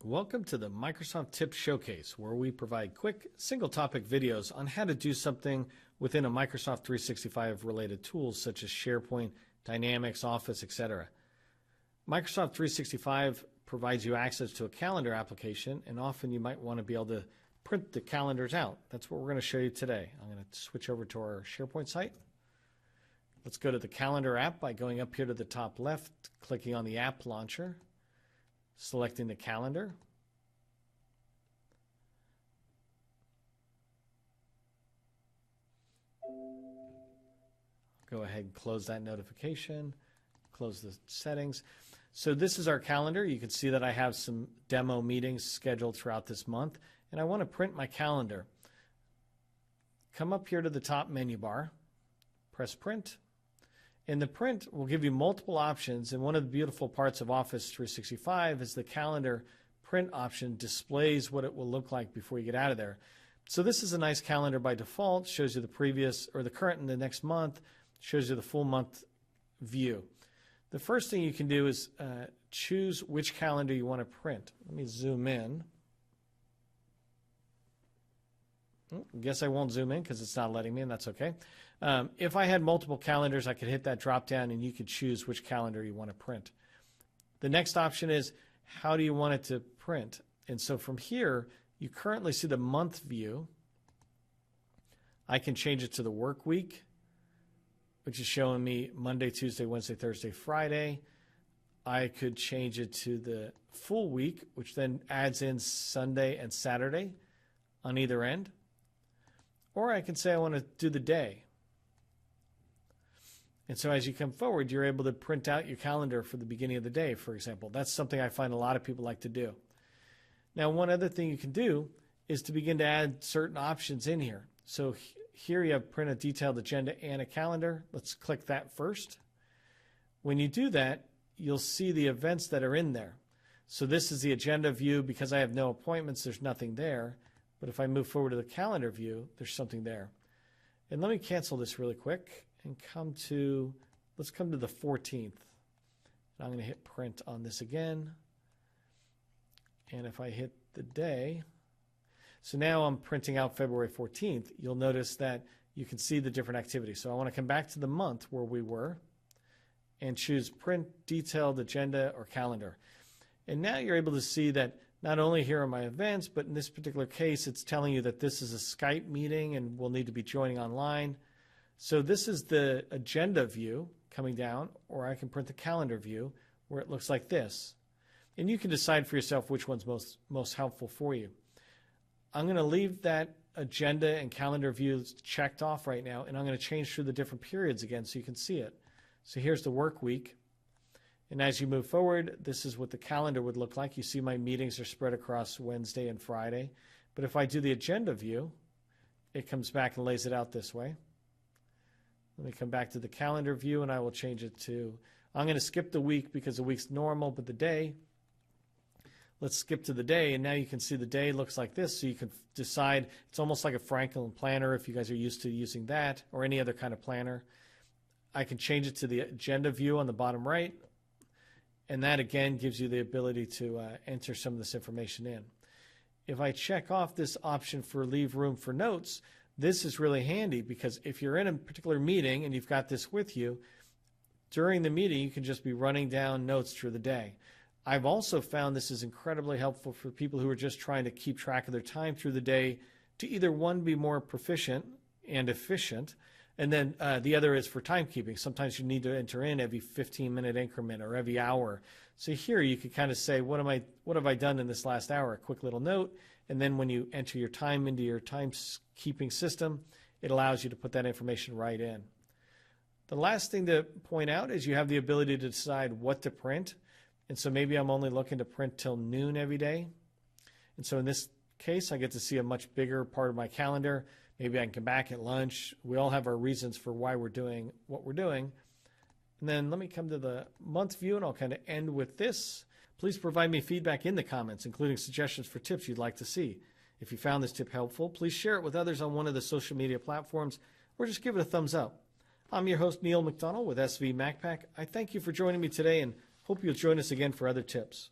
Welcome to the Microsoft Tips Showcase, where we provide quick, single-topic videos on how to do something within a Microsoft 365 related tools such as SharePoint, Dynamics, Office, etc. Microsoft 365 provides you access to a calendar application, and often you might want to be able to print the calendars out. That's what we're going to show you today. I'm going to switch over to our SharePoint site. Let's go to the calendar app by going up here to the top left, clicking on the app launcher, selecting the calendar. Go ahead and close that notification, close the settings. So this is our calendar. You can see that I have some demo meetings scheduled throughout this month, and I want to print my calendar. Come up here to the top menu bar, press print. And the print will give you multiple options, and one of the beautiful parts of Office 365 is the calendar print option displays what it will look like before you get out of there. So this is a nice calendar by default, shows you the previous or the current and the next month, shows you the full month view. The first thing you can do is choose which calendar you want to print. Let me zoom in. I guess I won't zoom in because it's not letting me, and that's okay. If I had multiple calendars, I could hit that drop down and you could choose which calendar you want to print. The next option is, how do you want it to print? And so from here, you currently see the month view. I can change it to the work week, which is showing me Monday, Tuesday, Wednesday, Thursday, Friday. I could change it to the full week, which then adds in Sunday and Saturday on either end. Or I can say I want to do the day. And so as you come forward, you're able to print out your calendar for the beginning of the day, for example. That's something I find a lot of people like to do. Now, one other thing you can do is to begin to add certain options in here. So here you have print a detailed agenda and a calendar. Let's click that first. When you do that, you'll see the events that are in there. So this is the agenda view. Because I have no appointments, there's nothing there. But if I move forward to the calendar view, there's something there. And let me cancel this really quick and let's come to the 14th. And I'm going to hit print on this again. And if I hit the day, so now I'm printing out February 14th, you'll notice that you can see the different activities. So I want to come back to the month where we were and choose print detailed agenda or calendar. And now you're able to see that not only here are my events, but in this particular case, it's telling you that this is a Skype meeting and we'll need to be joining online. So this is the agenda view coming down, or I can print the calendar view where it looks like this. And you can decide for yourself which one's most helpful for you. I'm going to leave that agenda and calendar views checked off right now, and I'm going to change through the different periods again so you can see it. So here's the work week. And as you move forward, this is what the calendar would look like. You see my meetings are spread across Wednesday and Friday. But if I do the agenda view, it comes back and lays it out this way. Let me come back to the calendar view, and I will change it to, I'm going to skip the week because the week's normal, but the day, let's skip to the day. And now you can see the day looks like this. So you can decide, it's almost like a Franklin planner if you guys are used to using that, or any other kind of planner. I can change it to the agenda view on the bottom right. And that, again, gives you the ability to enter some of this information in. If I check off this option for leave room for notes, this is really handy because if you're in a particular meeting and you've got this with you, during the meeting, you can just be running down notes through the day. I've also found this is incredibly helpful for people who are just trying to keep track of their time through the day to either, one, be more proficient and efficient, and then the other is for timekeeping. Sometimes you need to enter in every 15-minute increment or every hour. So here you could kind of say, what have I done in this last hour? A quick little note. And then when you enter your time into your timekeeping system, it allows you to put that information right in. The last thing to point out is you have the ability to decide what to print. And so maybe I'm only looking to print till noon every day. And so in this case, I get to see a much bigger part of my calendar. Maybe I can come back at lunch. We all have our reasons for why we're doing what we're doing. And then let me come to the month view, and I'll kind of end with this. Please provide me feedback in the comments, including suggestions for tips you'd like to see. If you found this tip helpful, please share it with others on one of the social media platforms, or just give it a thumbs up. I'm your host, Neil McDonald with SV MacPack. I thank you for joining me today and hope you'll join us again for other tips.